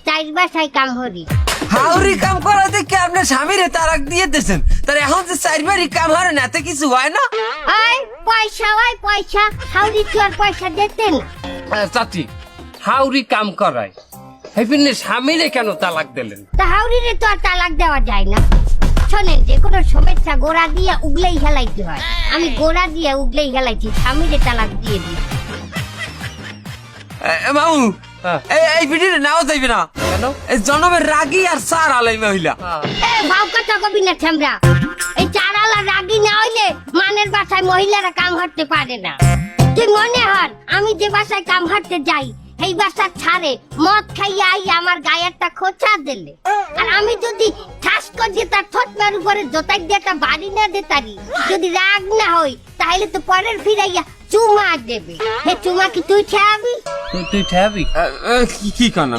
চার বাসায় কাম হরি। হাউরি কাম করা দেখে আপনার স্বামীরে তালাক দিয়ে দিয়েছেন, তার এখন যে চারবারই কাম হারে না এতে কিছু হয় না? ওই পয়সা, ওই পয়সা, হাউরি তো আর পয়সা দিতেন। চাচি, হাউরি কাম করায় হেপিনের স্বামীরে কেন তালাক দিলেন? তা হাউরিরে তো আর তালাক দেওয়া যায় না। শোনেন, যে কোনো সমস্যা গোড়া দিয়ে উগলেই হেলাইতে হয়। আমি গোড়া দিয়ে উগলেই হেলাইছি, স্বামীরে তালাক দিয়ে দিই। মামু, হ্যাঁ। এই ভিডিওটা নাও যাইবে না কেন? এই জনমের রাগী আর সার আলাই মহিলা। ভাও কথা কবি না ছামরা। এই চারালা রাগি না হইলে মানের বাসায় মহিলারা কাম হাঁটতে পারে না। তুই মনে হর আমি যে বাসায় কাম হাঁটতে যাই, এই বাসা ছাড়ে মদ খাইয়া আই আমার গায়ে একটা খোঁচা দিলে, আর আমি যদি ঠাস করে তার ঠোঁটমার উপরে জোতাই দিয়ে একটা বাড়ি না দিতারি, যদি রাগ না হই, তাহলে তো পরের ফিরাইয়া চুমা দেবে। হে চুমা কি তুই খাবি? তুই ঠাবি? কি কান?